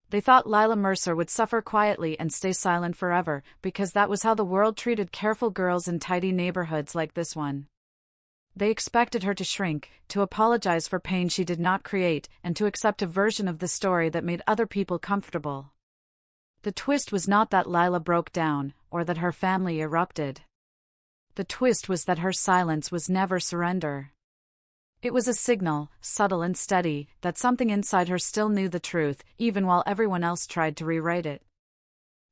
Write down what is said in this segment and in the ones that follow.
They thought Lila Mercer would suffer quietly and stay silent forever, because that was how the world treated careful girls in tidy neighborhoods like this one. They expected her to shrink, to apologize for pain she did not create, and to accept a version of the story that made other people comfortable. The twist was not that Lila broke down, or that her family erupted. The twist was that her silence was never surrender. It was a signal, subtle and steady, that something inside her still knew the truth, even while everyone else tried to rewrite it.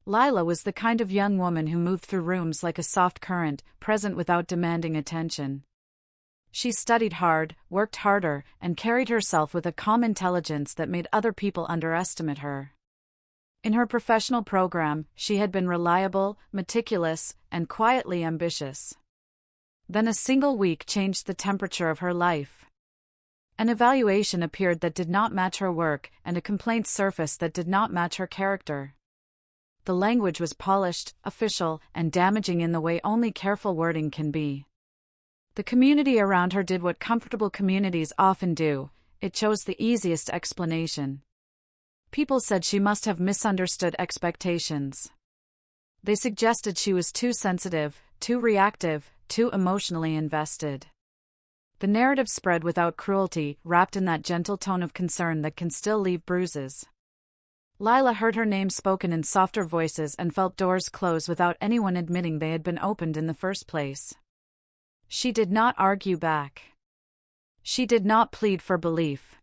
Lila was the kind of young woman who moved through rooms like a soft current, present without demanding attention. She studied hard, worked harder, and carried herself with a calm intelligence that made other people underestimate her. In her professional program, she had been reliable, meticulous, and quietly ambitious. Then a single week changed the temperature of her life. An evaluation appeared that did not match her work, and a complaint surfaced that did not match her character. The language was polished, official, and damaging in the way only careful wording can be. The community around her did what comfortable communities often do: it chose the easiest explanation. People said she must have misunderstood expectations. They suggested she was too sensitive, too reactive, too emotionally invested. The narrative spread without cruelty, wrapped in that gentle tone of concern that can still leave bruises. Lila heard her name spoken in softer voices and felt doors close without anyone admitting they had been opened in the first place. She did not argue back. She did not plead for belief.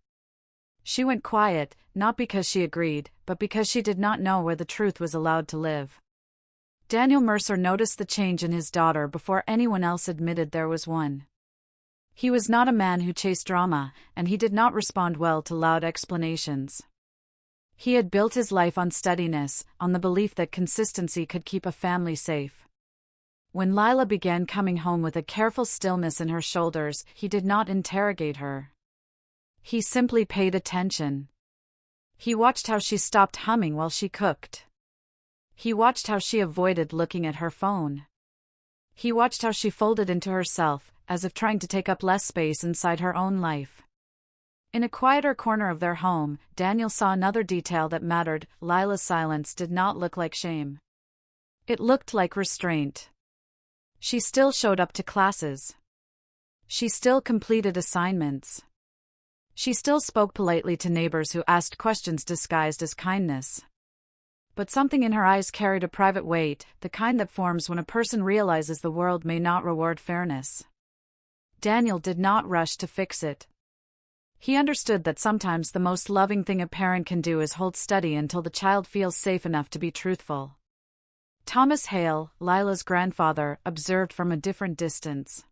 She went quiet, not because she agreed, but because she did not know where the truth was allowed to live. Daniel Mercer noticed the change in his daughter before anyone else admitted there was one. He was not a man who chased drama, and he did not respond well to loud explanations. He had built his life on steadiness, on the belief that consistency could keep a family safe. When Lila began coming home with a careful stillness in her shoulders, he did not interrogate her. He simply paid attention. He watched how she stopped humming while she cooked. He watched how she avoided looking at her phone. He watched how she folded into herself, as if trying to take up less space inside her own life. In a quieter corner of their home, Daniel saw another detail that mattered: Lila's silence did not look like shame. It looked like restraint. She still showed up to classes. She still completed assignments. She still spoke politely to neighbors who asked questions disguised as kindness. But something in her eyes carried a private weight, the kind that forms when a person realizes the world may not reward fairness. Daniel did not rush to fix it. He understood that sometimes the most loving thing a parent can do is hold steady until the child feels safe enough to be truthful. Thomas Hale, Lila's grandfather, observed from a different distance.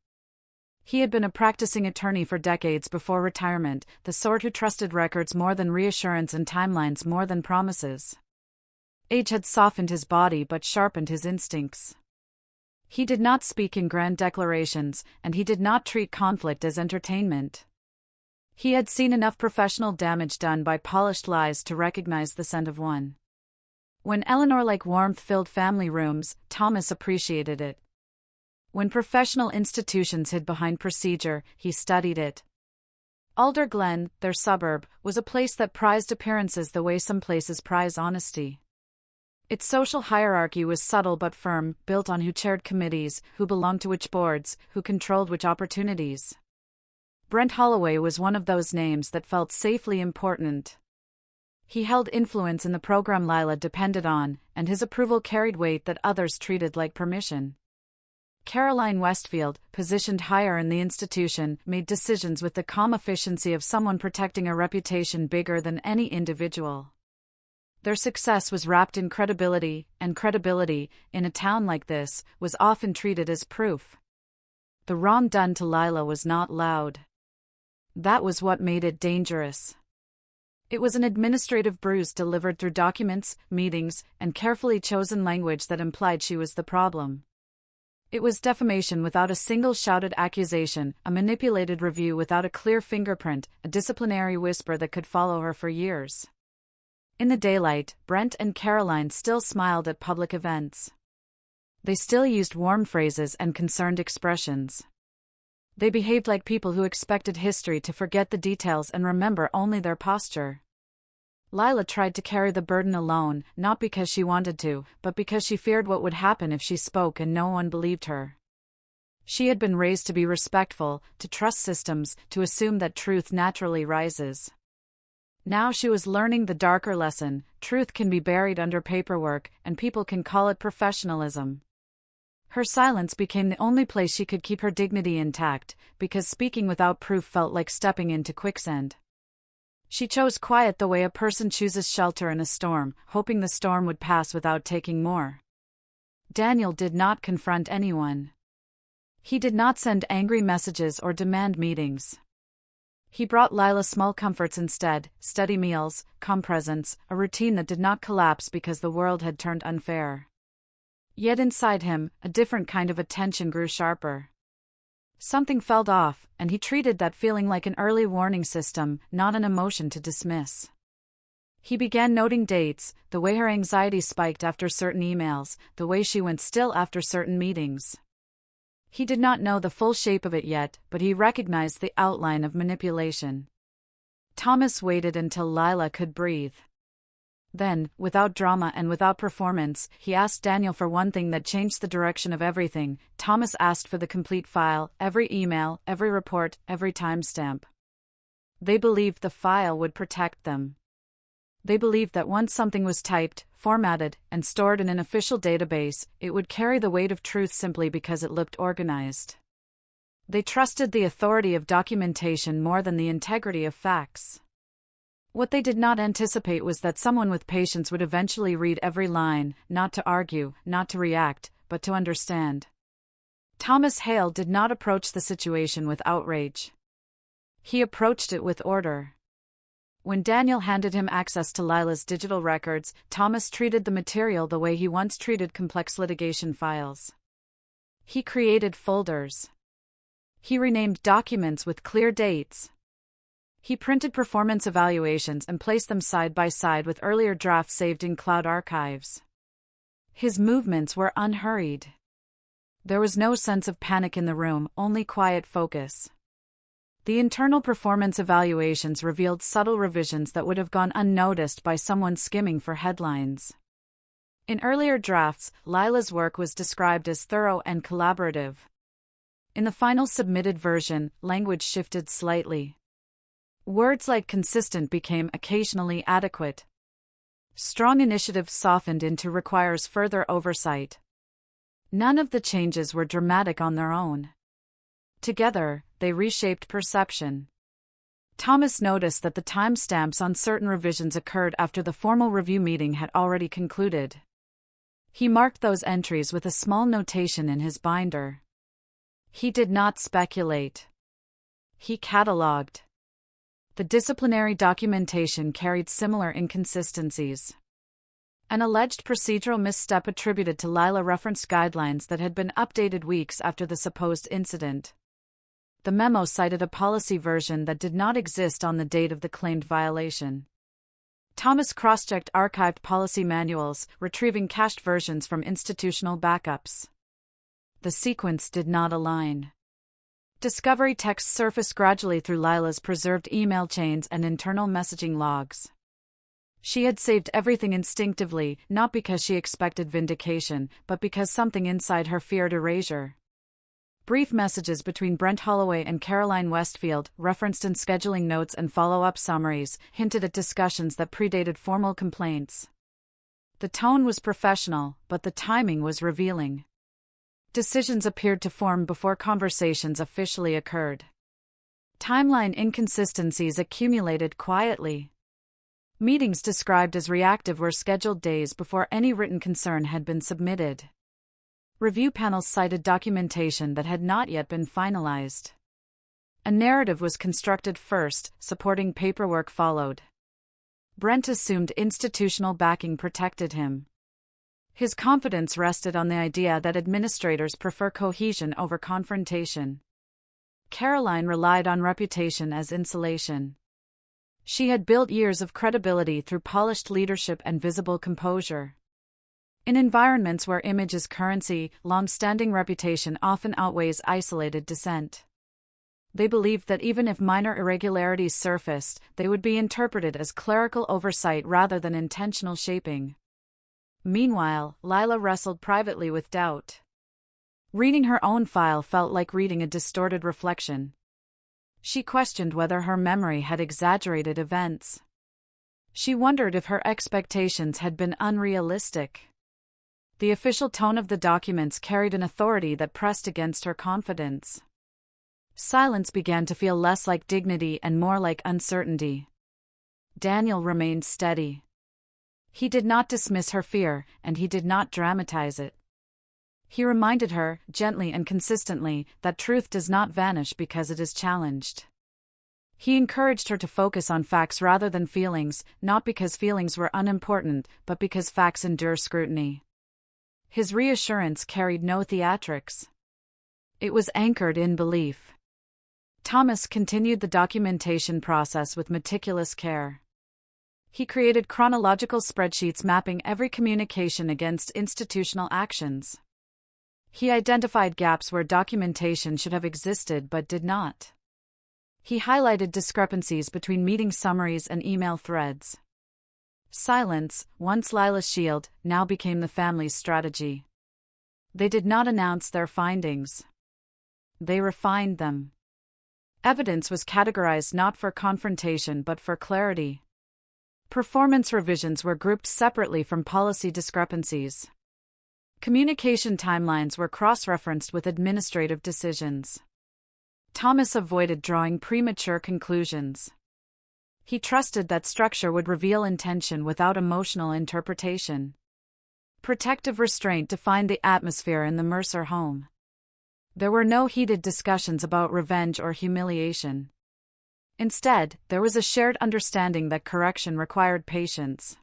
He had been a practicing attorney for decades before retirement, the sort who trusted records more than reassurance and timelines more than promises. Age had softened his body but sharpened his instincts. He did not speak in grand declarations, and he did not treat conflict as entertainment. He had seen enough professional damage done by polished lies to recognize the scent of one. When Eleanor-like warmth filled family rooms, Thomas appreciated it. When professional institutions hid behind procedure, he studied it. Alder Glen, their suburb, was a place that prized appearances the way some places prize honesty. Its social hierarchy was subtle but firm, built on who chaired committees, who belonged to which boards, who controlled which opportunities. Brent Holloway was one of those names that felt safely important. He held influence in the program Lila depended on, and his approval carried weight that others treated like permission. Caroline Westfield, positioned higher in the institution, made decisions with the calm efficiency of someone protecting a reputation bigger than any individual. Their success was wrapped in credibility, and credibility, in a town like this, was often treated as proof. The wrong done to Lila was not loud. That was what made it dangerous. It was an administrative bruise delivered through documents, meetings, and carefully chosen language that implied she was the problem. It was defamation without a single shouted accusation, a manipulated review without a clear fingerprint, a disciplinary whisper that could follow her for years. In the daylight, Brent and Caroline still smiled at public events. They still used warm phrases and concerned expressions. They behaved like people who expected history to forget the details and remember only their posture. Lila tried to carry the burden alone, not because she wanted to, but because she feared what would happen if she spoke and no one believed her. She had been raised to be respectful, to trust systems, to assume that truth naturally rises. Now she was learning the darker lesson: truth can be buried under paperwork, and people can call it professionalism. Her silence became the only place she could keep her dignity intact, because speaking without proof felt like stepping into quicksand. She chose quiet the way a person chooses shelter in a storm, hoping the storm would pass without taking more. Daniel did not confront anyone. He did not send angry messages or demand meetings. He brought Lila small comforts instead: steady meals, calm presence, a routine that did not collapse because the world had turned unfair. Yet inside him, a different kind of attention grew sharper. Something felt off, and he treated that feeling like an early warning system, not an emotion to dismiss. He began noting dates, the way her anxiety spiked after certain emails, the way she went still after certain meetings. He did not know the full shape of it yet, but he recognized the outline of manipulation. Thomas waited until Lila could breathe. Then, without drama and without performance, he asked Daniel for one thing that changed the direction of everything. Thomas asked for the complete file, every email, every report, every timestamp. They believed the file would protect them. They believed that once something was typed, formatted, and stored in an official database, it would carry the weight of truth simply because it looked organized. They trusted the authority of documentation more than the integrity of facts. What they did not anticipate was that someone with patience would eventually read every line, not to argue, not to react, but to understand. Thomas Hale did not approach the situation with outrage. He approached it with order. When Daniel handed him access to Lila's digital records, Thomas treated the material the way he once treated complex litigation files. He created folders. He renamed documents with clear dates. He printed performance evaluations and placed them side by side with earlier drafts saved in cloud archives. His movements were unhurried. There was no sense of panic in the room, only quiet focus. The internal performance evaluations revealed subtle revisions that would have gone unnoticed by someone skimming for headlines. In earlier drafts, Lila's work was described as thorough and collaborative. In the final submitted version, language shifted slightly. Words like consistent became occasionally adequate. Strong initiative softened into requires further oversight. None of the changes were dramatic on their own. Together, they reshaped perception. Thomas noticed that the timestamps on certain revisions occurred after the formal review meeting had already concluded. He marked those entries with a small notation in his binder. He did not speculate. He cataloged. The disciplinary documentation carried similar inconsistencies. An alleged procedural misstep attributed to Lila referenced guidelines that had been updated weeks after the supposed incident. The memo cited a policy version that did not exist on the date of the claimed violation. Thomas cross-checked archived policy manuals, retrieving cached versions from institutional backups. The sequence did not align. Discovery text surfaced gradually through Lila's preserved email chains and internal messaging logs. She had saved everything instinctively, not because she expected vindication, but because something inside her feared erasure. Brief messages between Brent Holloway and Caroline Westfield, referenced in scheduling notes and follow-up summaries, hinted at discussions that predated formal complaints. The tone was professional, but the timing was revealing. Decisions appeared to form before conversations officially occurred. Timeline inconsistencies accumulated quietly. Meetings described as reactive were scheduled days before any written concern had been submitted. Review panels cited documentation that had not yet been finalized. A narrative was constructed first, supporting paperwork followed. Brent assumed institutional backing protected him. His confidence rested on the idea that administrators prefer cohesion over confrontation. Caroline relied on reputation as insulation. She had built years of credibility through polished leadership and visible composure. In environments where image is currency, long-standing reputation often outweighs isolated dissent. They believed that even if minor irregularities surfaced, they would be interpreted as clerical oversight rather than intentional shaping. Meanwhile, Lila wrestled privately with doubt. Reading her own file felt like reading a distorted reflection. She questioned whether her memory had exaggerated events. She wondered if her expectations had been unrealistic. The official tone of the documents carried an authority that pressed against her confidence. Silence began to feel less like dignity and more like uncertainty. Daniel remained steady. He did not dismiss her fear, and he did not dramatize it. He reminded her, gently and consistently, that truth does not vanish because it is challenged. He encouraged her to focus on facts rather than feelings, not because feelings were unimportant, but because facts endure scrutiny. His reassurance carried no theatrics. It was anchored in belief. Thomas continued the documentation process with meticulous care. He created chronological spreadsheets mapping every communication against institutional actions. He identified gaps where documentation should have existed but did not. He highlighted discrepancies between meeting summaries and email threads. Silence, once Lila's shield, now became the family's strategy. They did not announce their findings. They refined them. Evidence was categorized not for confrontation but for clarity. Performance revisions were grouped separately from policy discrepancies. Communication timelines were cross-referenced with administrative decisions. Thomas avoided drawing premature conclusions. He trusted that structure would reveal intention without emotional interpretation. Protective restraint defined the atmosphere in the Mercer home. There were no heated discussions about revenge or humiliation. Instead, there was a shared understanding that correction required patience.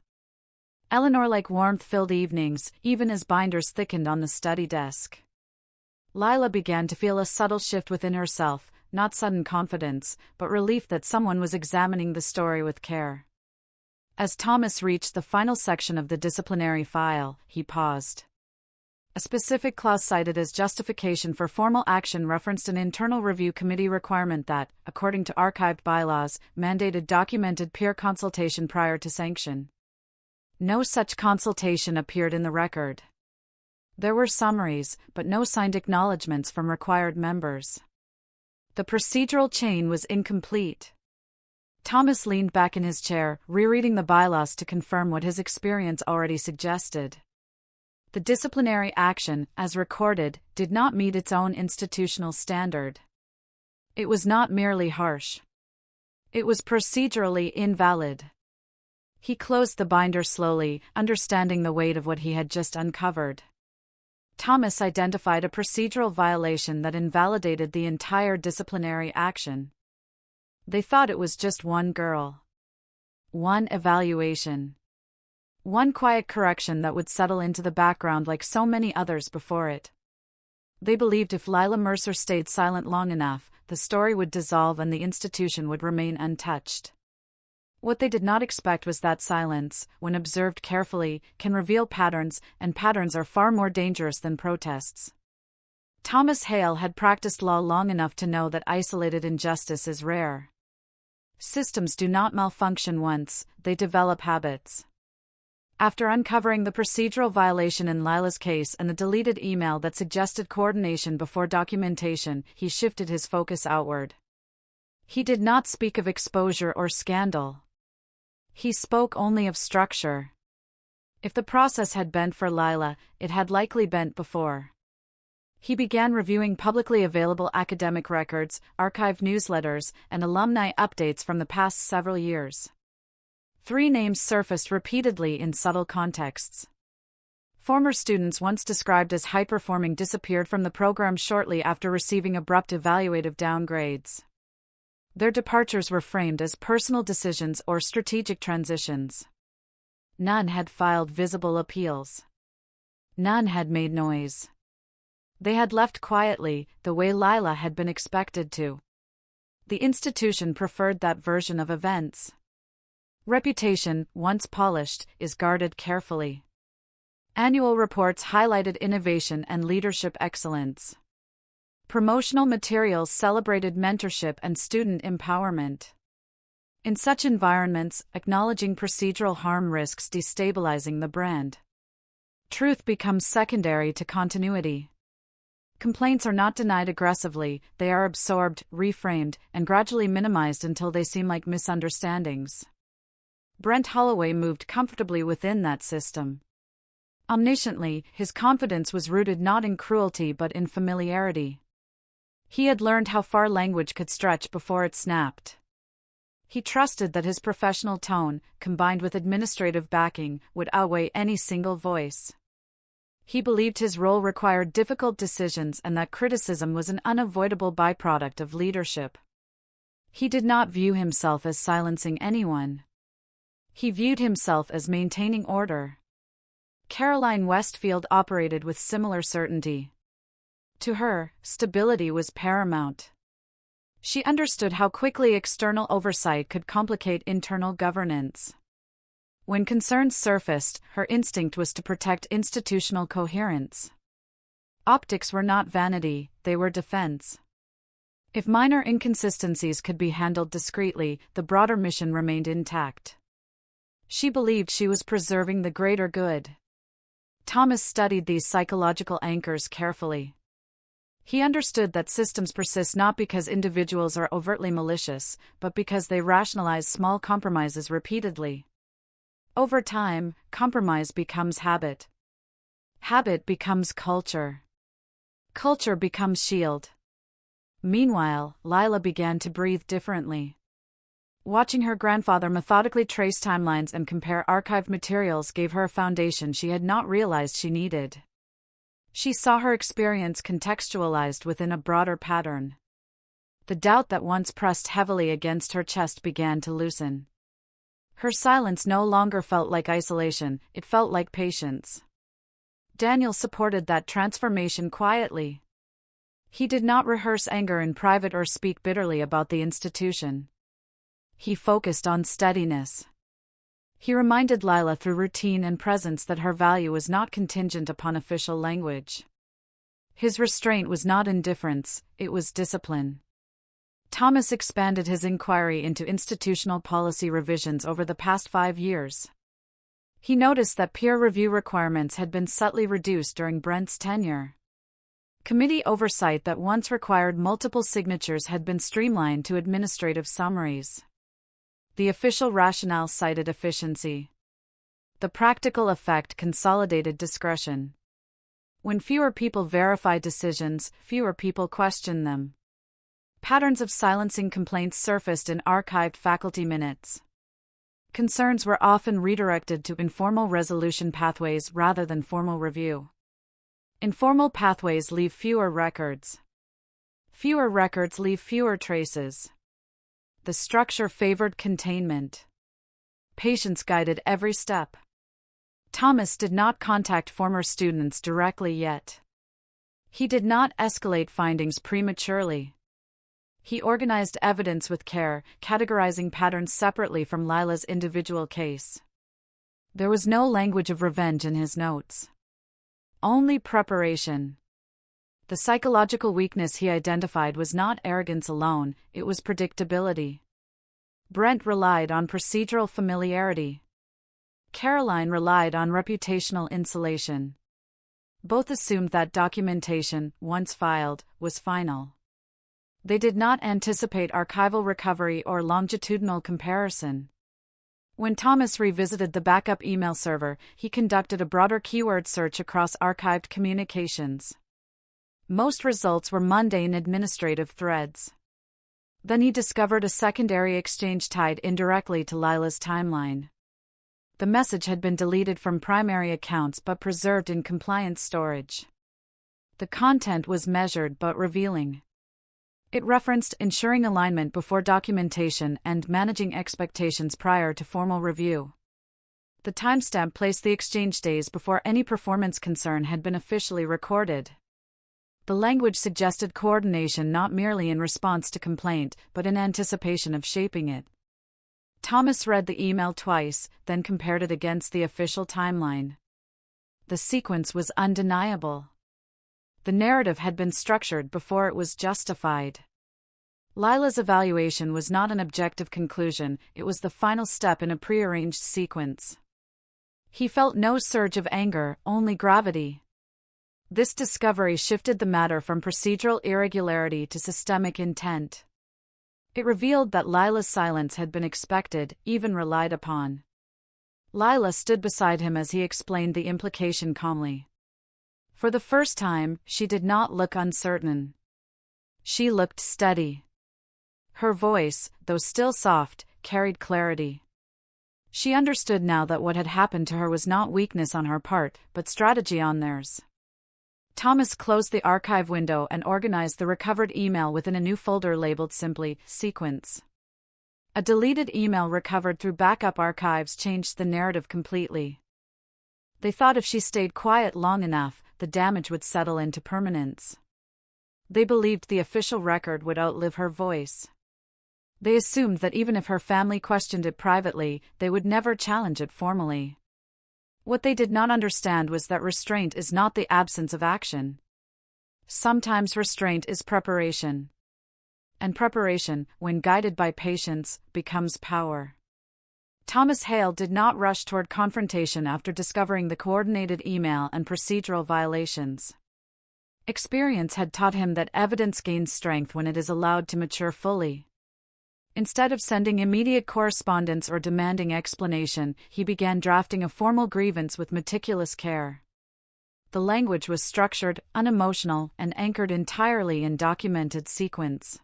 Eleanor liked warmth-filled evenings, even as binders thickened on the study desk. Lila began to feel a subtle shift within herself, not sudden confidence, but relief that someone was examining the story with care. As Thomas reached the final section of the disciplinary file, he paused. A specific clause cited as justification for formal action referenced an internal review committee requirement that, according to archived bylaws, mandated documented peer consultation prior to sanction. No such consultation appeared in the record. There were summaries, but no signed acknowledgments from required members. The procedural chain was incomplete. Thomas leaned back in his chair, rereading the bylaws to confirm what his experience already suggested. The disciplinary action, as recorded, did not meet its own institutional standard. It was not merely harsh. It was procedurally invalid. He closed the binder slowly, understanding the weight of what he had just uncovered. Thomas identified a procedural violation that invalidated the entire disciplinary action. They thought it was just one girl. One evaluation. One quiet correction that would settle into the background like so many others before it. They believed if Lila Mercer stayed silent long enough, the story would dissolve and the institution would remain untouched. What they did not expect was that silence, when observed carefully, can reveal patterns, and patterns are far more dangerous than protests. Thomas Hale had practiced law long enough to know that isolated injustice is rare. Systems do not malfunction once, they develop habits. After uncovering the procedural violation in Lila's case and the deleted email that suggested coordination before documentation, he shifted his focus outward. He did not speak of exposure or scandal. He spoke only of structure. If the process had bent for Lila, it had likely bent before. He began reviewing publicly available academic records, archived newsletters, and alumni updates from the past several years. 3 names surfaced repeatedly in subtle contexts. Former students once described as high-performing disappeared from the program shortly after receiving abrupt evaluative downgrades. Their departures were framed as personal decisions or strategic transitions. None had filed visible appeals. None had made noise. They had left quietly, the way Lila had been expected to. The institution preferred that version of events. Reputation, once polished, is guarded carefully. Annual reports highlighted innovation and leadership excellence. Promotional materials celebrated mentorship and student empowerment. In such environments, acknowledging procedural harm risks destabilizing the brand. Truth becomes secondary to continuity. Complaints are not denied aggressively, they are absorbed, reframed, and gradually minimized until they seem like misunderstandings. Brent Holloway moved comfortably within that system. Omnisciently, his confidence was rooted not in cruelty but in familiarity. He had learned how far language could stretch before it snapped. He trusted that his professional tone, combined with administrative backing, would outweigh any single voice. He believed his role required difficult decisions and that criticism was an unavoidable byproduct of leadership. He did not view himself as silencing anyone. He viewed himself as maintaining order. Caroline Westfield operated with similar certainty. To her, stability was paramount. She understood how quickly external oversight could complicate internal governance. When concerns surfaced, her instinct was to protect institutional coherence. Optics were not vanity, they were defense. If minor inconsistencies could be handled discreetly, the broader mission remained intact. She believed she was preserving the greater good. Thomas studied these psychological anchors carefully. He understood that systems persist not because individuals are overtly malicious, but because they rationalize small compromises repeatedly. Over time, compromise becomes habit. Habit becomes culture. Culture becomes shield. Meanwhile, Lila began to breathe differently. Watching her grandfather methodically trace timelines and compare archived materials gave her a foundation she had not realized she needed. She saw her experience contextualized within a broader pattern. The doubt that once pressed heavily against her chest began to loosen. Her silence no longer felt like isolation, it felt like patience. Daniel supported that transformation quietly. He did not rehearse anger in private or speak bitterly about the institution. He focused on steadiness. He reminded Lila through routine and presence that her value was not contingent upon official language. His restraint was not indifference, it was discipline. Thomas expanded his inquiry into institutional policy revisions over the past 5 years. He noticed that peer review requirements had been subtly reduced during Brent's tenure. Committee oversight that once required multiple signatures had been streamlined to administrative summaries. The official rationale cited efficiency. The practical effect consolidated discretion. When fewer people verify decisions, fewer people question them. Patterns of silencing complaints surfaced in archived faculty minutes. Concerns were often redirected to informal resolution pathways rather than formal review. Informal pathways leave fewer records. Fewer records leave fewer traces. The structure favored containment. Patience guided every step. Thomas did not contact former students directly yet. He did not escalate findings prematurely. He organized evidence with care, categorizing patterns separately from Lila's individual case. There was no language of revenge in his notes. Only preparation. The psychological weakness he identified was not arrogance alone, it was predictability. Brent relied on procedural familiarity. Caroline relied on reputational insulation. Both assumed that documentation, once filed, was final. They did not anticipate archival recovery or longitudinal comparison. When Thomas revisited the backup email server, he conducted a broader keyword search across archived communications. Most results were mundane administrative threads. Then he discovered a secondary exchange tied indirectly to Lila's timeline. The message had been deleted from primary accounts but preserved in compliance storage. The content was measured but revealing. It referenced ensuring alignment before documentation and managing expectations prior to formal review. The timestamp placed the exchange days before any performance concern had been officially recorded. The language suggested coordination not merely in response to complaint, but in anticipation of shaping it. Thomas read the email twice, then compared it against the official timeline. The sequence was undeniable. The narrative had been structured before it was justified. Lila's evaluation was not an objective conclusion, it was the final step in a prearranged sequence. He felt no surge of anger, only gravity. This discovery shifted the matter from procedural irregularity to systemic intent. It revealed that Lila's silence had been expected, even relied upon. Lila stood beside him as he explained the implication calmly. For the first time, she did not look uncertain. She looked steady. Her voice, though still soft, carried clarity. She understood now that what had happened to her was not weakness on her part, but strategy on theirs. Thomas closed the archive window and organized the recovered email within a new folder labeled simply, Sequence. A deleted email recovered through backup archives changed the narrative completely. They thought if she stayed quiet long enough, the damage would settle into permanence. They believed the official record would outlive her voice. They assumed that even if her family questioned it privately, they would never challenge it formally. What they did not understand was that restraint is not the absence of action. Sometimes restraint is preparation. And preparation, when guided by patience, becomes power. Thomas Hale did not rush toward confrontation after discovering the coordinated email and procedural violations. Experience had taught him that evidence gains strength when it is allowed to mature fully. Instead of sending immediate correspondence or demanding explanation, he began drafting a formal grievance with meticulous care. The language was structured, unemotional, and anchored entirely in documented sequence.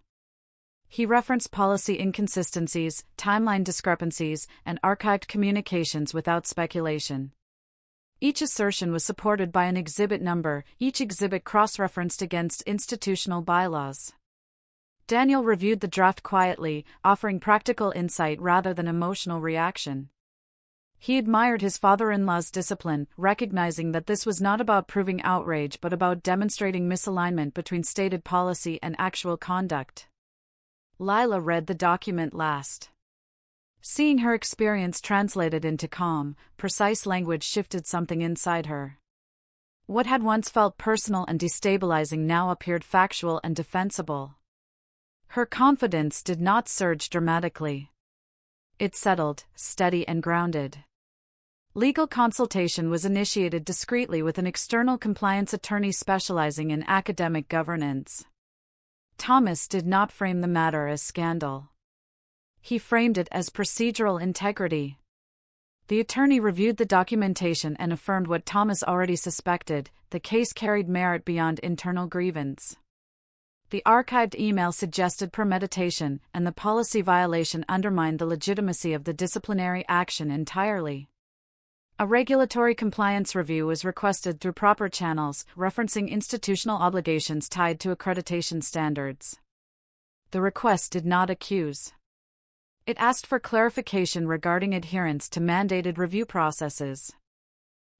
He referenced policy inconsistencies, timeline discrepancies, and archived communications without speculation. Each assertion was supported by an exhibit number, each exhibit cross-referenced against institutional bylaws. Daniel reviewed the draft quietly, offering practical insight rather than emotional reaction. He admired his father-in-law's discipline, recognizing that this was not about proving outrage but about demonstrating misalignment between stated policy and actual conduct. Lila read the document last. Seeing her experience translated into calm, precise language shifted something inside her. What had once felt personal and destabilizing now appeared factual and defensible. Her confidence did not surge dramatically. It settled, steady and grounded. Legal consultation was initiated discreetly with an external compliance attorney specializing in academic governance. Thomas did not frame the matter as scandal. He framed it as procedural integrity. The attorney reviewed the documentation and affirmed what Thomas already suspected: the case carried merit beyond internal grievance. The archived email suggested premeditation, and the policy violation undermined the legitimacy of the disciplinary action entirely. A regulatory compliance review was requested through proper channels, referencing institutional obligations tied to accreditation standards. The request did not accuse. It asked for clarification regarding adherence to mandated review processes.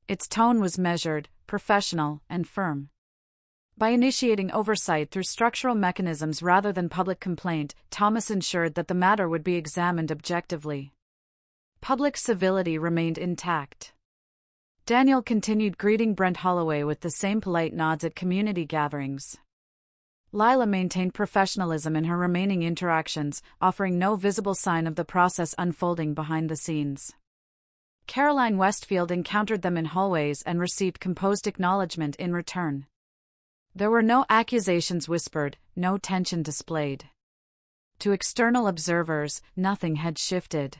Its tone was measured, professional, and firm. By initiating oversight through structural mechanisms rather than public complaint, Thomas ensured that the matter would be examined objectively. Public civility remained intact. Daniel continued greeting Brent Holloway with the same polite nods at community gatherings. Lila maintained professionalism in her remaining interactions, offering no visible sign of the process unfolding behind the scenes. Caroline Westfield encountered them in hallways and received composed acknowledgement in return. There were no accusations whispered, no tension displayed. To external observers, nothing had shifted.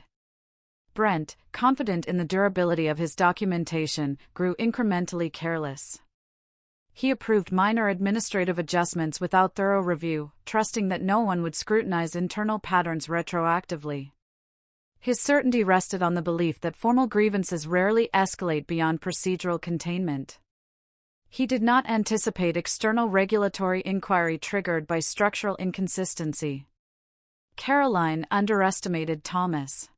Brent, confident in the durability of his documentation, grew incrementally careless. He approved minor administrative adjustments without thorough review, trusting that no one would scrutinize internal patterns retroactively. His certainty rested on the belief that formal grievances rarely escalate beyond procedural containment. He did not anticipate external regulatory inquiry triggered by structural inconsistency. Caroline underestimated Thomas.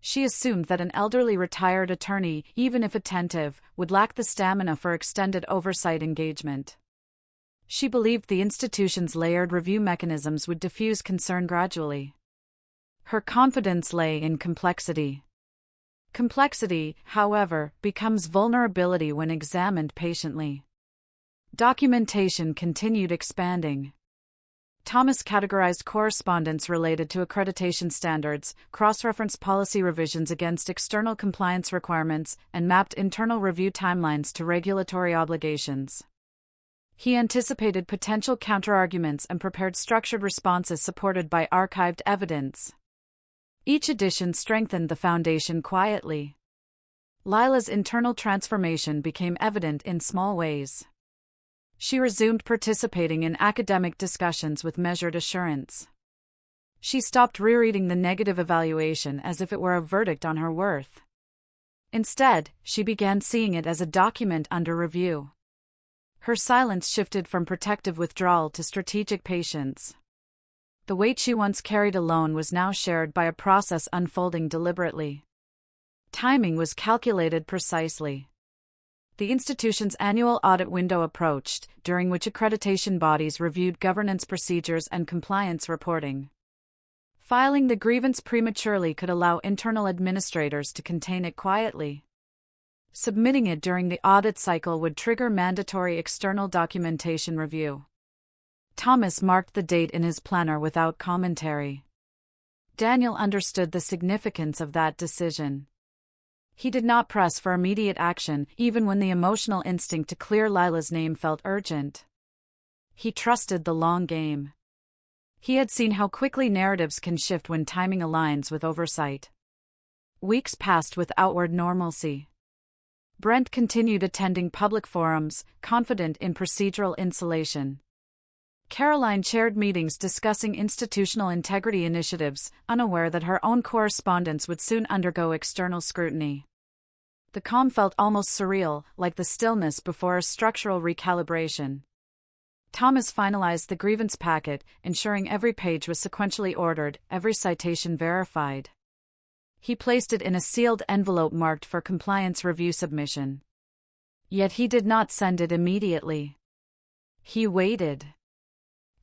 She assumed that an elderly retired attorney, even if attentive, would lack the stamina for extended oversight engagement. She believed the institution's layered review mechanisms would diffuse concern gradually. Her confidence lay in complexity. Complexity, however, becomes vulnerability when examined patiently. Documentation continued expanding. Thomas categorized correspondence related to accreditation standards, cross-referenced policy revisions against external compliance requirements, and mapped internal review timelines to regulatory obligations. He anticipated potential counterarguments and prepared structured responses supported by archived evidence. Each edition strengthened the foundation quietly. Lila's internal transformation became evident in small ways. She resumed participating in academic discussions with measured assurance. She stopped rereading the negative evaluation as if it were a verdict on her worth. Instead, she began seeing it as a document under review. Her silence shifted from protective withdrawal to strategic patience. The weight she once carried alone was now shared by a process unfolding deliberately. Timing was calculated precisely. The institution's annual audit window approached, during which accreditation bodies reviewed governance procedures and compliance reporting. Filing the grievance prematurely could allow internal administrators to contain it quietly. Submitting it during the audit cycle would trigger mandatory external documentation review. Thomas marked the date in his planner without commentary. Daniel understood the significance of that decision. He did not press for immediate action, even when the emotional instinct to clear Lila's name felt urgent. He trusted the long game. He had seen how quickly narratives can shift when timing aligns with oversight. Weeks passed with outward normalcy. Brent continued attending public forums, confident in procedural insulation. Caroline chaired meetings discussing institutional integrity initiatives, unaware that her own correspondence would soon undergo external scrutiny. The calm felt almost surreal, like the stillness before a structural recalibration. Thomas finalized the grievance packet, ensuring every page was sequentially ordered, every citation verified. He placed it in a sealed envelope marked for compliance review submission. Yet he did not send it immediately. He waited.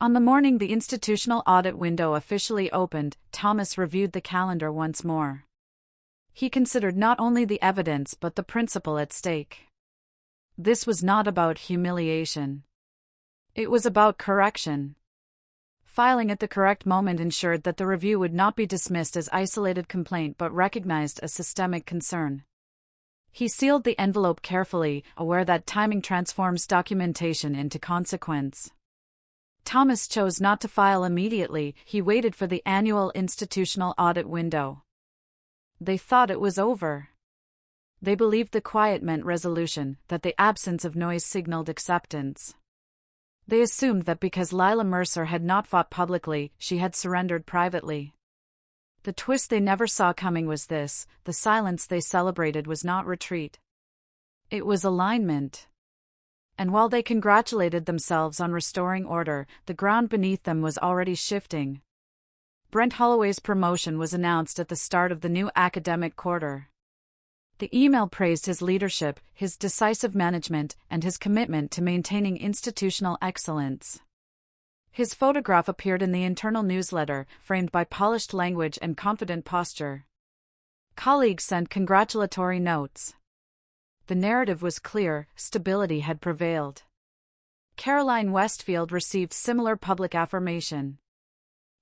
On the morning the institutional audit window officially opened, Thomas reviewed the calendar once more. He considered not only the evidence but the principle at stake. This was not about humiliation. It was about correction. Filing at the correct moment ensured that the review would not be dismissed as isolated complaint but recognized as systemic concern. He sealed the envelope carefully, aware that timing transforms documentation into consequence. Thomas chose not to file immediately. He waited for the annual institutional audit window. They thought it was over. They believed the quiet meant resolution, that the absence of noise signaled acceptance. They assumed that because Lila Mercer had not fought publicly, she had surrendered privately. The twist they never saw coming was this: the silence they celebrated was not retreat. It was alignment. And while they congratulated themselves on restoring order, the ground beneath them was already shifting. Brent Holloway's promotion was announced at the start of the new academic quarter. The email praised his leadership, his decisive management, and his commitment to maintaining institutional excellence. His photograph appeared in the internal newsletter, framed by polished language and confident posture. Colleagues sent congratulatory notes. The narrative was clear: stability had prevailed. Caroline Westfield received similar public affirmation.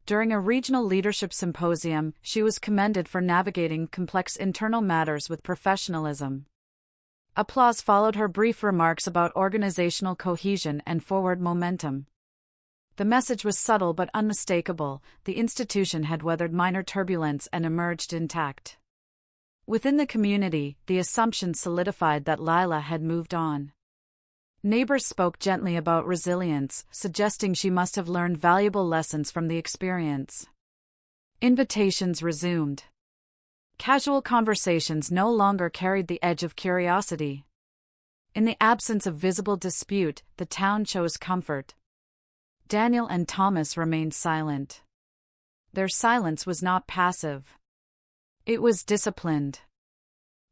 During a regional leadership symposium, she was commended for navigating complex internal matters with professionalism. Applause followed her brief remarks about organizational cohesion and forward momentum. The message was subtle but unmistakable: the institution had weathered minor turbulence and emerged intact. Within the community, the assumption solidified that Lila had moved on. Neighbors spoke gently about resilience, suggesting she must have learned valuable lessons from the experience. Invitations resumed. Casual conversations no longer carried the edge of curiosity. In the absence of visible dispute, the town chose comfort. Daniel and Thomas remained silent. Their silence was not passive. It was disciplined.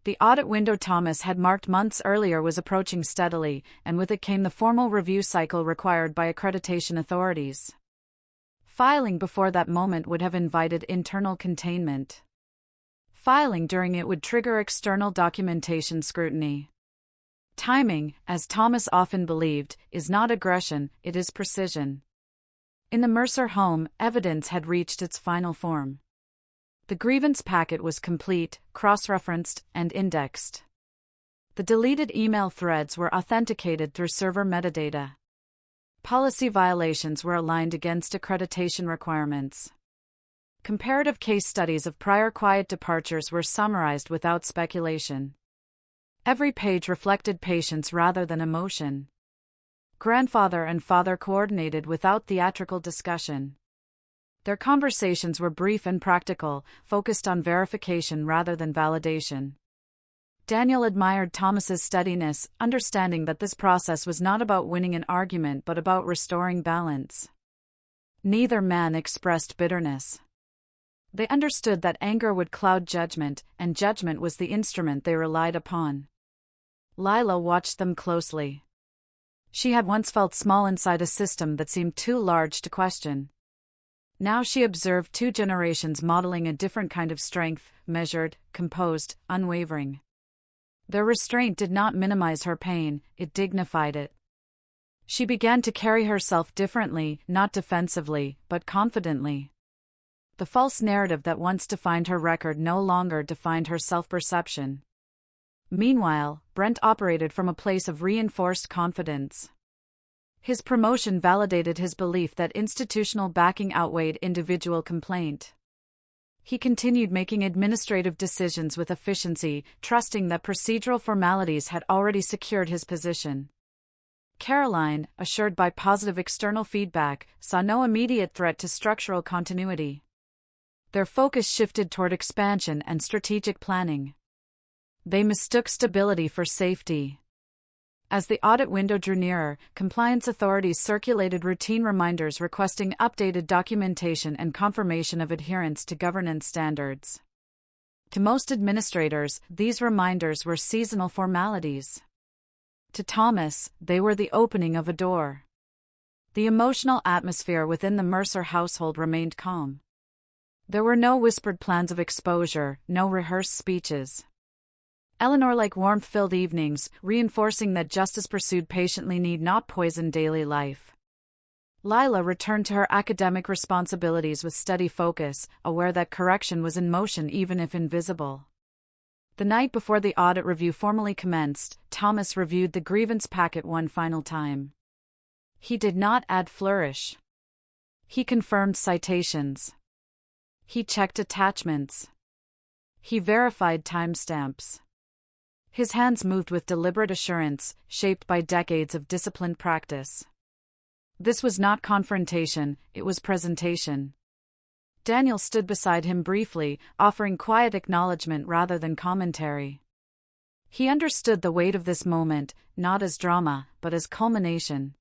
The audit window Thomas had marked months earlier was approaching steadily, and with it came the formal review cycle required by accreditation authorities. Filing before that moment would have invited internal containment. Filing during it would trigger external documentation scrutiny. Timing, as Thomas often believed, is not aggression, it is precision. In the Mercer home, evidence had reached its final form. The grievance packet was complete, cross-referenced, and indexed. The deleted email threads were authenticated through server metadata. Policy violations were aligned against accreditation requirements. Comparative case studies of prior quiet departures were summarized without speculation. Every page reflected patience rather than emotion. Grandfather and father coordinated without theatrical discussion. Their conversations were brief and practical, focused on verification rather than validation. Daniel admired Thomas's steadiness, understanding that this process was not about winning an argument but about restoring balance. Neither man expressed bitterness. They understood that anger would cloud judgment, and judgment was the instrument they relied upon. Lila watched them closely. She had once felt small inside a system that seemed too large to question. Now she observed two generations modeling a different kind of strength, measured, composed, unwavering. Their restraint did not minimize her pain, it dignified it. She began to carry herself differently, not defensively, but confidently. The false narrative that once defined her record no longer defined her self-perception. Meanwhile, Brent operated from a place of reinforced confidence. His promotion validated his belief that institutional backing outweighed individual complaint. He continued making administrative decisions with efficiency, trusting that procedural formalities had already secured his position. Caroline, assured by positive external feedback, saw no immediate threat to structural continuity. Their focus shifted toward expansion and strategic planning. They mistook stability for safety. As the audit window drew nearer, compliance authorities circulated routine reminders requesting updated documentation and confirmation of adherence to governance standards. To most administrators, these reminders were seasonal formalities. To Thomas, they were the opening of a door. The emotional atmosphere within the Mercer household remained calm. There were no whispered plans of exposure, no rehearsed speeches. Eleanor liked warmth-filled evenings, reinforcing that justice pursued patiently need not poison daily life. Lila returned to her academic responsibilities with steady focus, aware that correction was in motion even if invisible. The night before the audit review formally commenced, Thomas reviewed the grievance packet one final time. He did not add flourish. He confirmed citations. He checked attachments. He verified timestamps. His hands moved with deliberate assurance, shaped by decades of disciplined practice. This was not confrontation, it was presentation. Daniel stood beside him briefly, offering quiet acknowledgement rather than commentary. He understood the weight of this moment, not as drama, but as culmination.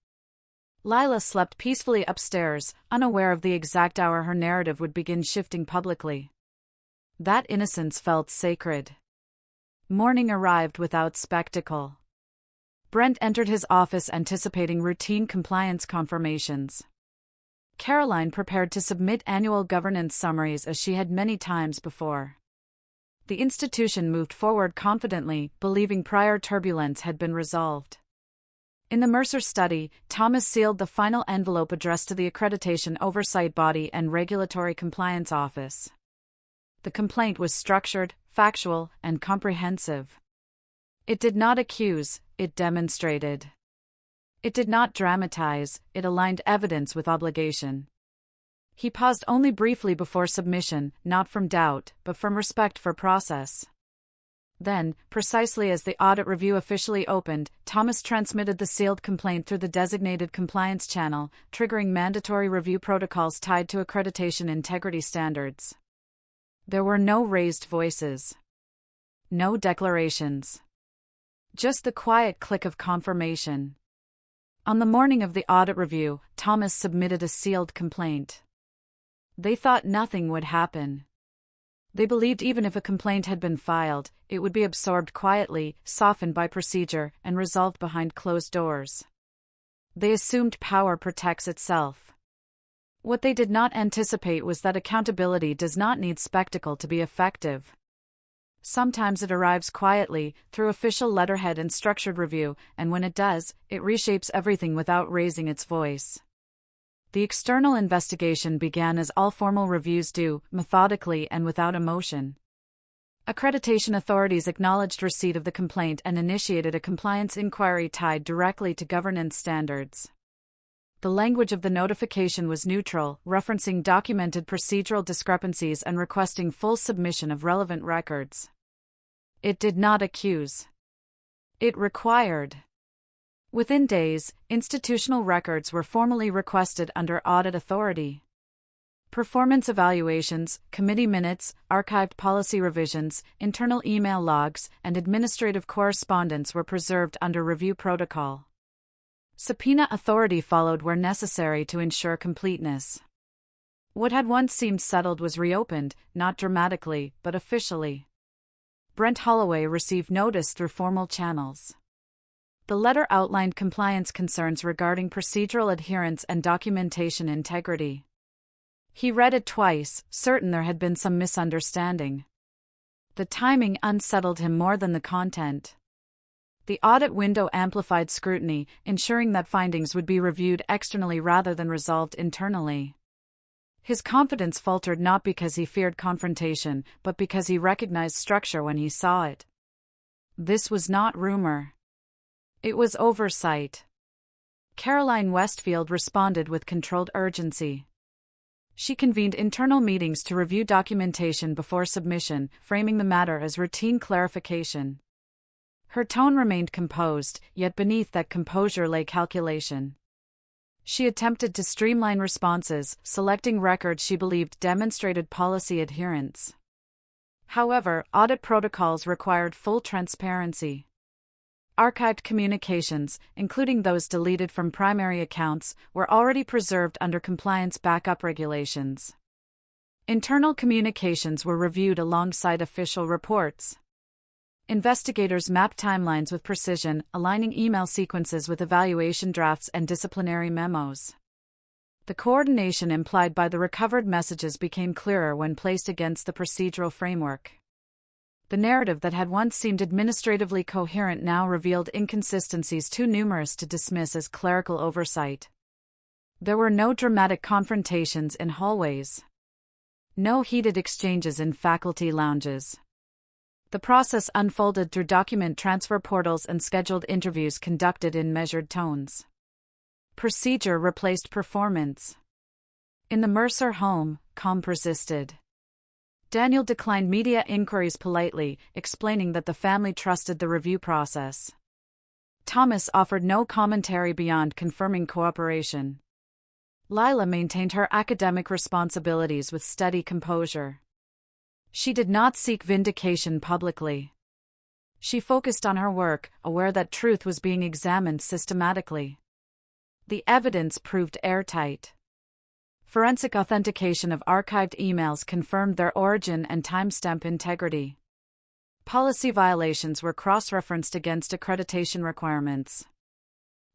Lila slept peacefully upstairs, unaware of the exact hour her narrative would begin shifting publicly. That innocence felt sacred. Morning arrived without spectacle. Brent entered his office anticipating routine compliance confirmations. Caroline prepared to submit annual governance summaries as she had many times before. The institution moved forward confidently, believing prior turbulence had been resolved. In the Mercer study, Thomas sealed the final envelope addressed to the Accreditation Oversight Body and Regulatory Compliance Office. The complaint was structured, factual, and comprehensive. It did not accuse, it demonstrated. It did not dramatize, it aligned evidence with obligation. He paused only briefly before submission, not from doubt, but from respect for process. Then, precisely as the audit review officially opened, Thomas transmitted the sealed complaint through the designated compliance channel, triggering mandatory review protocols tied to accreditation integrity standards. There were no raised voices. No declarations. Just the quiet click of confirmation. On the morning of the audit review, Thomas submitted a sealed complaint. They thought nothing would happen. They believed even if a complaint had been filed, it would be absorbed quietly, softened by procedure, and resolved behind closed doors. They assumed power protects itself. What they did not anticipate was that accountability does not need spectacle to be effective. Sometimes it arrives quietly, through official letterhead and structured review, and when it does, it reshapes everything without raising its voice. The external investigation began as all formal reviews do, methodically and without emotion. Accreditation authorities acknowledged receipt of the complaint and initiated a compliance inquiry tied directly to governance standards. The language of the notification was neutral, referencing documented procedural discrepancies and requesting full submission of relevant records. It did not accuse. It required. Within days, institutional records were formally requested under audit authority. Performance evaluations, committee minutes, archived policy revisions, internal email logs, and administrative correspondence were preserved under review protocol. Subpoena authority followed where necessary to ensure completeness. What had once seemed settled was reopened, not dramatically, but officially. Brent Holloway received notice through formal channels. The letter outlined compliance concerns regarding procedural adherence and documentation integrity. He read it twice, certain there had been some misunderstanding. The timing unsettled him more than the content. The audit window amplified scrutiny, ensuring that findings would be reviewed externally rather than resolved internally. His confidence faltered not because he feared confrontation, but because he recognized structure when he saw it. This was not rumor. It was oversight. Caroline Westfield responded with controlled urgency. She convened internal meetings to review documentation before submission, framing the matter as routine clarification. Her tone remained composed, yet beneath that composure lay calculation. She attempted to streamline responses, selecting records she believed demonstrated policy adherence. However, audit protocols required full transparency. Archived communications, including those deleted from primary accounts, were already preserved under compliance backup regulations. Internal communications were reviewed alongside official reports. Investigators mapped timelines with precision, aligning email sequences with evaluation drafts and disciplinary memos. The coordination implied by the recovered messages became clearer when placed against the procedural framework. The narrative that had once seemed administratively coherent now revealed inconsistencies too numerous to dismiss as clerical oversight. There were no dramatic confrontations in hallways. No heated exchanges in faculty lounges. The process unfolded through document transfer portals and scheduled interviews conducted in measured tones. Procedure replaced performance. In the Mercer home, calm persisted. Daniel declined media inquiries politely, explaining that the family trusted the review process. Thomas offered no commentary beyond confirming cooperation. Lila maintained her academic responsibilities with steady composure. She did not seek vindication publicly. She focused on her work, aware that truth was being examined systematically. The evidence proved airtight. Forensic authentication of archived emails confirmed their origin and timestamp integrity. Policy violations were cross-referenced against accreditation requirements.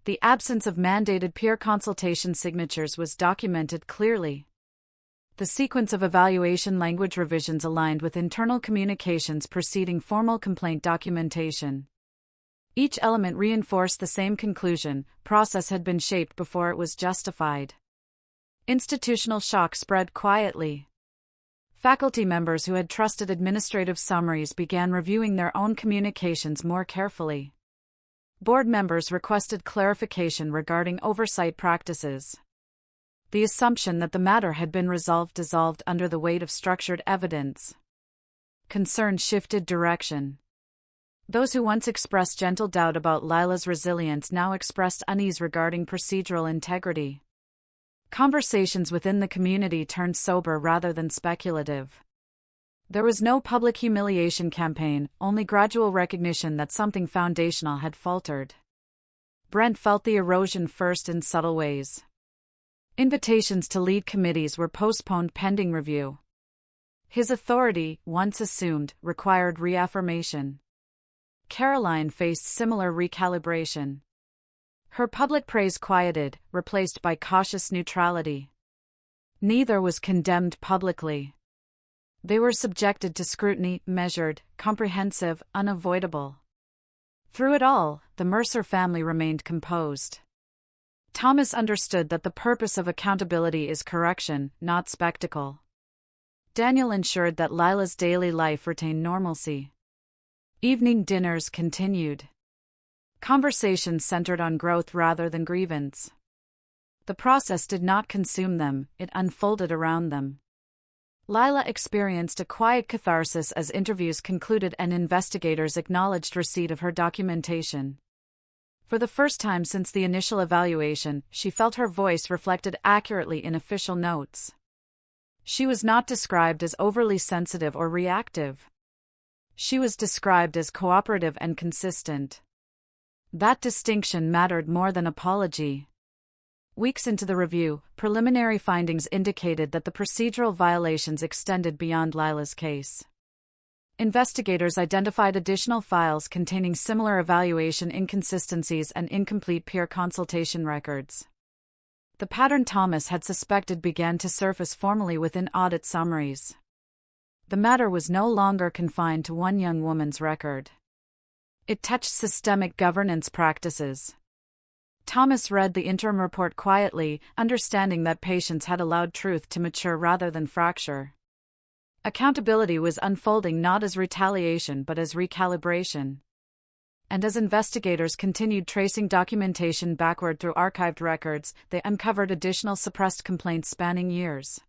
The absence of mandated peer consultation signatures was documented clearly. The sequence of evaluation language revisions aligned with internal communications preceding formal complaint documentation. Each element reinforced the same conclusion: process had been shaped before it was justified. Institutional shock spread quietly. Faculty members who had trusted administrative summaries began reviewing their own communications more carefully. Board members requested clarification regarding oversight practices. The assumption that the matter had been resolved dissolved under the weight of structured evidence. Concern shifted direction. Those who once expressed gentle doubt about Lila's resilience now expressed unease regarding procedural integrity. Conversations within the community turned sober rather than speculative. There was no public humiliation campaign, only gradual recognition that something foundational had faltered. Brent felt the erosion first in subtle ways. Invitations to lead committees were postponed pending review. His authority, once assumed, required reaffirmation. Caroline faced similar recalibration. Her public praise quieted, replaced by cautious neutrality. Neither was condemned publicly. They were subjected to scrutiny, measured, comprehensive, unavoidable. Through it all, the Mercer family remained composed. Thomas understood that the purpose of accountability is correction, not spectacle. Daniel ensured that Lila's daily life retained normalcy. Evening dinners continued. Conversations centered on growth rather than grievance. The process did not consume them, it unfolded around them. Lila experienced a quiet catharsis as interviews concluded and investigators acknowledged receipt of her documentation. For the first time since the initial evaluation, she felt her voice reflected accurately in official notes. She was not described as overly sensitive or reactive. She was described as cooperative and consistent. That distinction mattered more than apology. Weeks into the review, preliminary findings indicated that the procedural violations extended beyond Lila's case. Investigators identified additional files containing similar evaluation inconsistencies and incomplete peer consultation records. The pattern Thomas had suspected began to surface formally within audit summaries. The matter was no longer confined to one young woman's record. It touched systemic governance practices. Thomas read the interim report quietly, understanding that patience had allowed truth to mature rather than fracture. Accountability was unfolding not as retaliation but as recalibration. And as investigators continued tracing documentation backward through archived records, they uncovered additional suppressed complaints spanning years.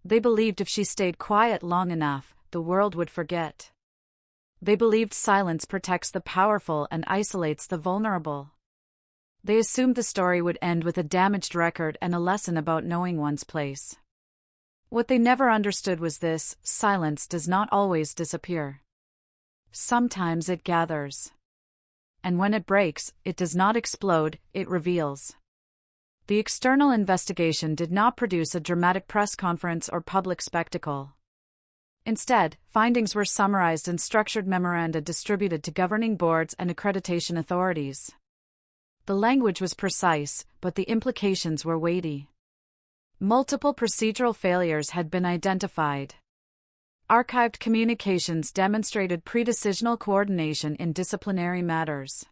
They believed if she stayed quiet long enough, the world would forget. They believed silence protects the powerful and isolates the vulnerable. They assumed the story would end with a damaged record and a lesson about knowing one's place. What they never understood was this: silence does not always disappear. Sometimes it gathers. And when it breaks, it does not explode, it reveals. The external investigation did not produce a dramatic press conference or public spectacle. Instead, findings were summarized in structured memoranda distributed to governing boards and accreditation authorities. The language was precise, but the implications were weighty. Multiple procedural failures had been identified. Archived communications demonstrated pre-decisional coordination in disciplinary matters.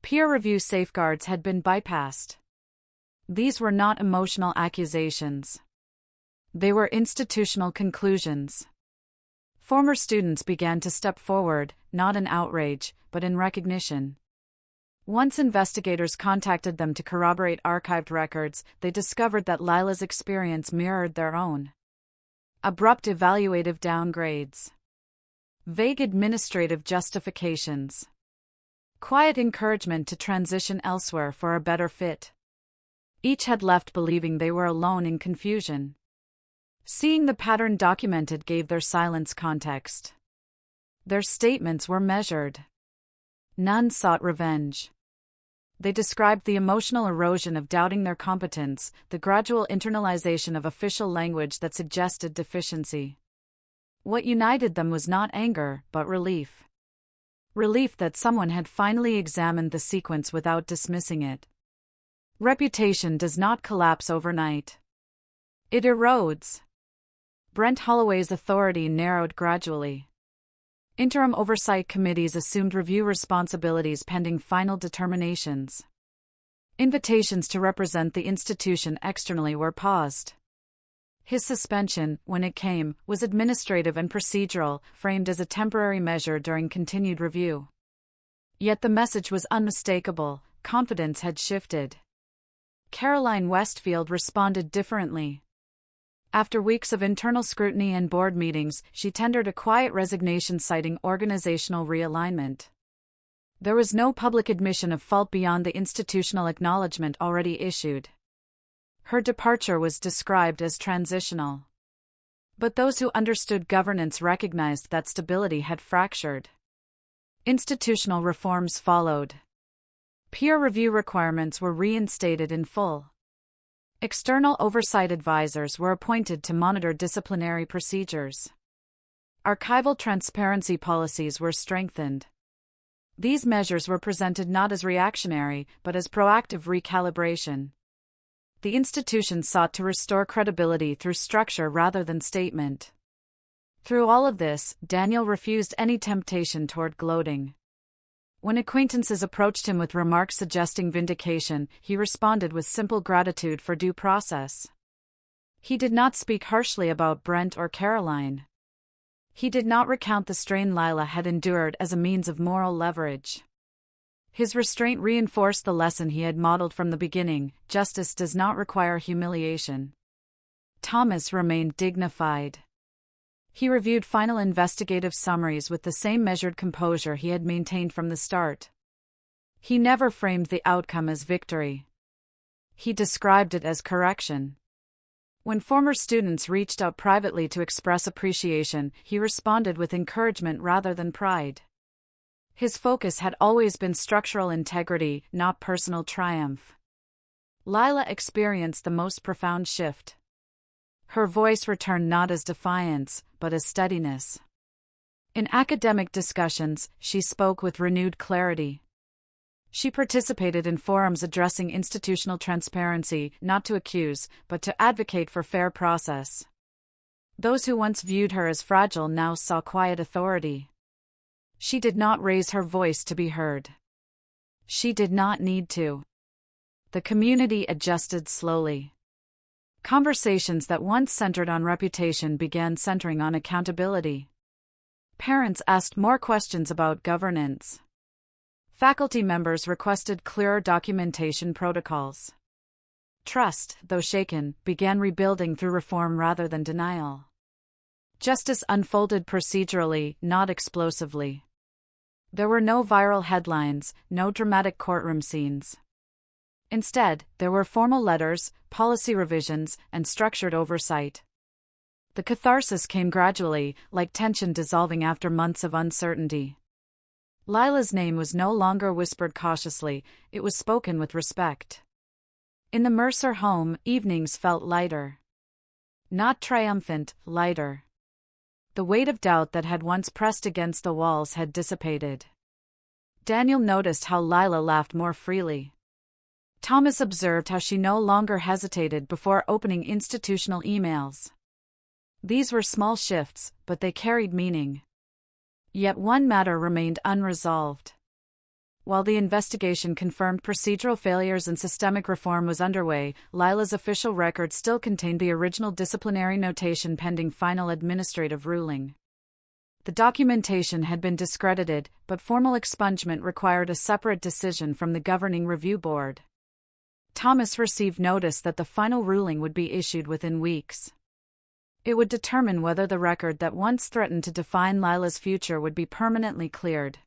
Peer review safeguards had been bypassed. These were not emotional accusations. They were institutional conclusions. Former students began to step forward, not in outrage, but in recognition. Once investigators contacted them to corroborate archived records, they discovered that Lila's experience mirrored their own. Abrupt evaluative downgrades. Vague administrative justifications. Quiet encouragement to transition elsewhere for a better fit. Each had left believing they were alone in confusion. Seeing the pattern documented gave their silence context. Their statements were measured. None sought revenge. They described the emotional erosion of doubting their competence, the gradual internalization of official language that suggested deficiency. What united them was not anger, but relief. Relief that someone had finally examined the sequence without dismissing it. Reputation does not collapse overnight. It erodes. Brent Holloway's authority narrowed gradually. Interim oversight committees assumed review responsibilities pending final determinations. Invitations to represent the institution externally were paused. His suspension, when it came, was administrative and procedural, framed as a temporary measure during continued review. Yet the message was unmistakable: confidence had shifted. Caroline Westfield responded differently. After weeks of internal scrutiny and board meetings, she tendered a quiet resignation citing organizational realignment. There was no public admission of fault beyond the institutional acknowledgement already issued. Her departure was described as transitional. But those who understood governance recognized that stability had fractured. Institutional reforms followed. Peer review requirements were reinstated in full. External oversight advisors were appointed to monitor disciplinary procedures. Archival transparency policies were strengthened. These measures were presented not as reactionary, but as proactive recalibration. The institution sought to restore credibility through structure rather than statement. Through all of this, Daniel refused any temptation toward gloating. When acquaintances approached him with remarks suggesting vindication, he responded with simple gratitude for due process. He did not speak harshly about Brent or Caroline. He did not recount the strain Lila had endured as a means of moral leverage. His restraint reinforced the lesson he had modeled from the beginning: justice does not require humiliation. Thomas remained dignified. He reviewed final investigative summaries with the same measured composure he had maintained from the start. He never framed the outcome as victory. He described it as correction. When former students reached out privately to express appreciation, he responded with encouragement rather than pride. His focus had always been structural integrity, not personal triumph. Lila experienced the most profound shift. Her voice returned not as defiance, but as steadiness. In academic discussions, she spoke with renewed clarity. She participated in forums addressing institutional transparency, not to accuse, but to advocate for fair process. Those who once viewed her as fragile now saw quiet authority. She did not raise her voice to be heard. She did not need to. The community adjusted slowly. Conversations that once centered on reputation began centering on accountability. Parents asked more questions about governance. Faculty members requested clearer documentation protocols. Trust, though shaken, began rebuilding through reform rather than denial. Justice unfolded procedurally, not explosively. There were no viral headlines, no dramatic courtroom scenes. Instead, there were formal letters, policy revisions, and structured oversight. The catharsis came gradually, like tension dissolving after months of uncertainty. Lila's name was no longer whispered cautiously, it was spoken with respect. In the Mercer home, evenings felt lighter. Not triumphant, lighter. The weight of doubt that had once pressed against the walls had dissipated. Daniel noticed how Lila laughed more freely. Thomas observed how she no longer hesitated before opening institutional emails. These were small shifts, but they carried meaning. Yet one matter remained unresolved. While the investigation confirmed procedural failures and systemic reform was underway, Lila's official record still contained the original disciplinary notation pending final administrative ruling. The documentation had been discredited, but formal expungement required a separate decision from the governing review board. Thomas received notice that the final ruling would be issued within weeks. It would determine whether the record that once threatened to define Lila's future would be permanently cleared.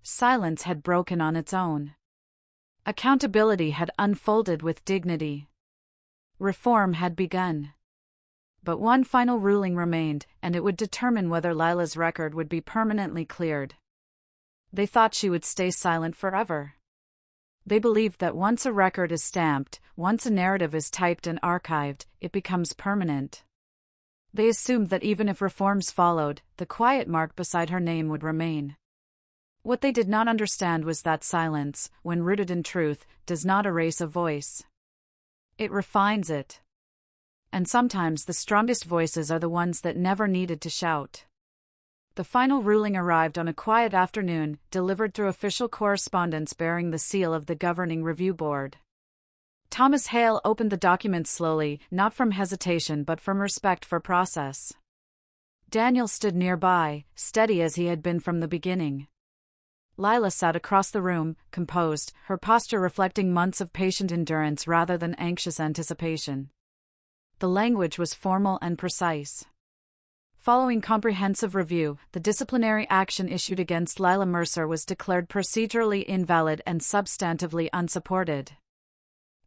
Silence had broken on its own. Accountability had unfolded with dignity. Reform had begun. But one final ruling remained, and it would determine whether Lila's record would be permanently cleared. They thought she would stay silent forever. They believed that once a record is stamped, once a narrative is typed and archived, it becomes permanent. They assumed that even if reforms followed, the quiet mark beside her name would remain. What they did not understand was that silence, when rooted in truth, does not erase a voice. It refines it. And sometimes the strongest voices are the ones that never needed to shout. The final ruling arrived on a quiet afternoon, delivered through official correspondence bearing the seal of the governing review board. Thomas Hale opened the document slowly, not from hesitation but from respect for process. Daniel stood nearby, steady as he had been from the beginning. Lila sat across the room, composed, her posture reflecting months of patient endurance rather than anxious anticipation. The language was formal and precise. Following comprehensive review, the disciplinary action issued against Lila Mercer was declared procedurally invalid and substantively unsupported.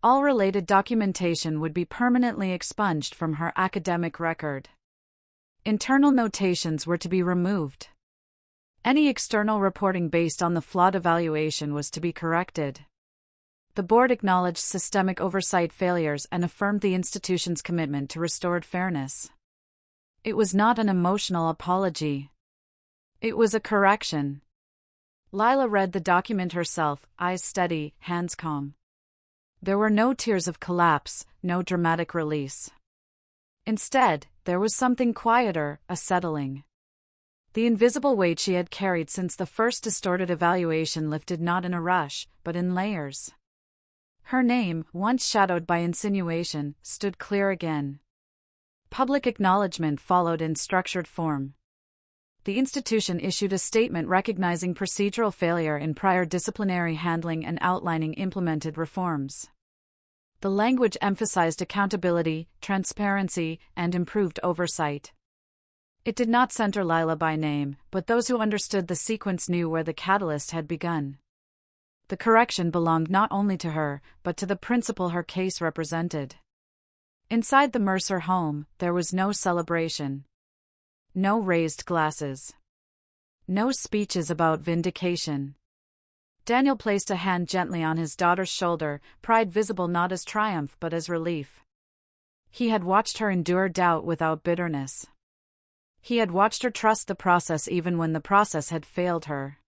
All related documentation would be permanently expunged from her academic record. Internal notations were to be removed. Any external reporting based on the flawed evaluation was to be corrected. The board acknowledged systemic oversight failures and affirmed the institution's commitment to restored fairness. It was not an emotional apology. It was a correction. Lila read the document herself, eyes steady, hands calm. There were no tears of collapse, no dramatic release. Instead, there was something quieter, a settling. The invisible weight she had carried since the first distorted evaluation lifted not in a rush, but in layers. Her name, once shadowed by insinuation, stood clear again. Public acknowledgement followed in structured form. The institution issued a statement recognizing procedural failure in prior disciplinary handling and outlining implemented reforms. The language emphasized accountability, transparency, and improved oversight. It did not center Lila by name, but those who understood the sequence knew where the catalyst had begun. The correction belonged not only to her, but to the principle her case represented. Inside the Mercer home, there was no celebration. No raised glasses. No speeches about vindication. Daniel placed a hand gently on his daughter's shoulder, pride visible not as triumph but as relief. He had watched her endure doubt without bitterness. He had watched her trust the process even when the process had failed her.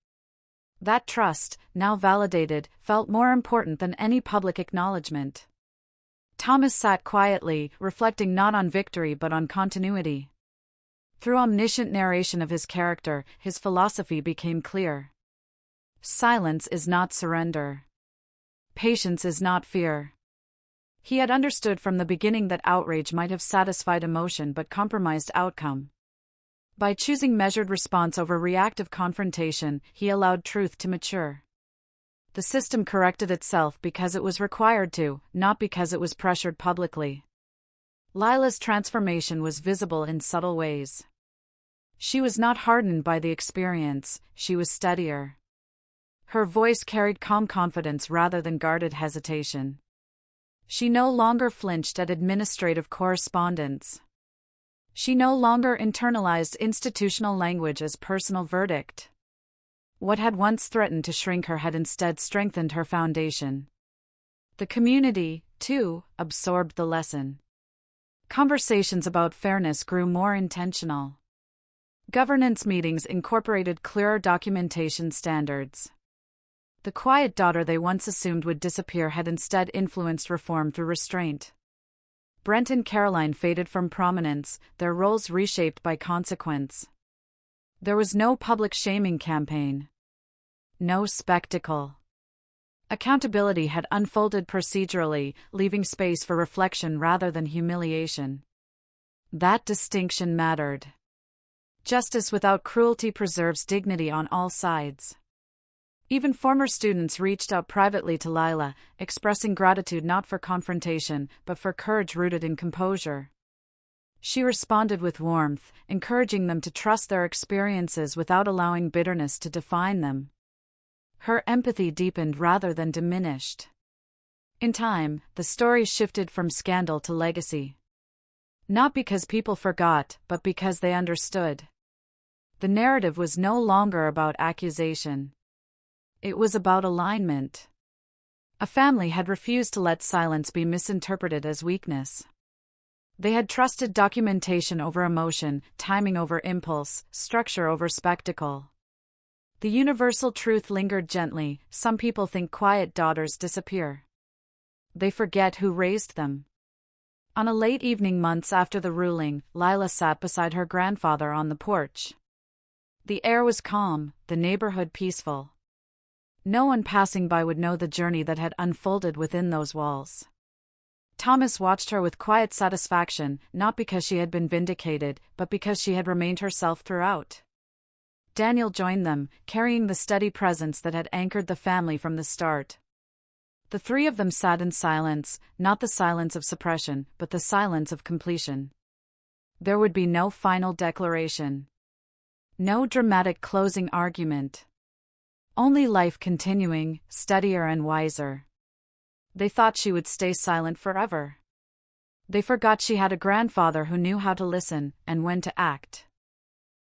That trust, now validated, felt more important than any public acknowledgement. Thomas sat quietly, reflecting not on victory but on continuity. Through omniscient narration of his character, his philosophy became clear. Silence is not surrender. Patience is not fear. He had understood from the beginning that outrage might have satisfied emotion but compromised outcome. By choosing measured response over reactive confrontation, he allowed truth to mature. The system corrected itself because it was required to, not because it was pressured publicly. Lila's transformation was visible in subtle ways. She was not hardened by the experience, she was steadier. Her voice carried calm confidence rather than guarded hesitation. She no longer flinched at administrative correspondence. She no longer internalized institutional language as personal verdict. What had once threatened to shrink her had instead strengthened her foundation. The community, too, absorbed the lesson. Conversations about fairness grew more intentional. Governance meetings incorporated clearer documentation standards. The quiet daughter they once assumed would disappear had instead influenced reform through restraint. Brent and Caroline faded from prominence, their roles reshaped by consequence. There was no public shaming campaign. No spectacle. Accountability had unfolded procedurally, leaving space for reflection rather than humiliation. That distinction mattered. Justice without cruelty preserves dignity on all sides. Even former students reached out privately to Lila, expressing gratitude not for confrontation, but for courage rooted in composure. She responded with warmth, encouraging them to trust their experiences without allowing bitterness to define them. Her empathy deepened rather than diminished. In time, the story shifted from scandal to legacy. Not because people forgot, but because they understood. The narrative was no longer about accusation. It was about alignment. A family had refused to let silence be misinterpreted as weakness. They had trusted documentation over emotion, timing over impulse, structure over spectacle. The universal truth lingered gently: some people think quiet daughters disappear. They forget who raised them. On a late evening months after the ruling, Lila sat beside her grandfather on the porch. The air was calm, the neighborhood peaceful. No one passing by would know the journey that had unfolded within those walls. Thomas watched her with quiet satisfaction, not because she had been vindicated, but because she had remained herself throughout. Daniel joined them, carrying the steady presence that had anchored the family from the start. The three of them sat in silence, not the silence of suppression, but the silence of completion. There would be no final declaration. No dramatic closing argument. Only life continuing, steadier and wiser. They thought she would stay silent forever. They forgot she had a grandfather who knew how to listen, and when to act.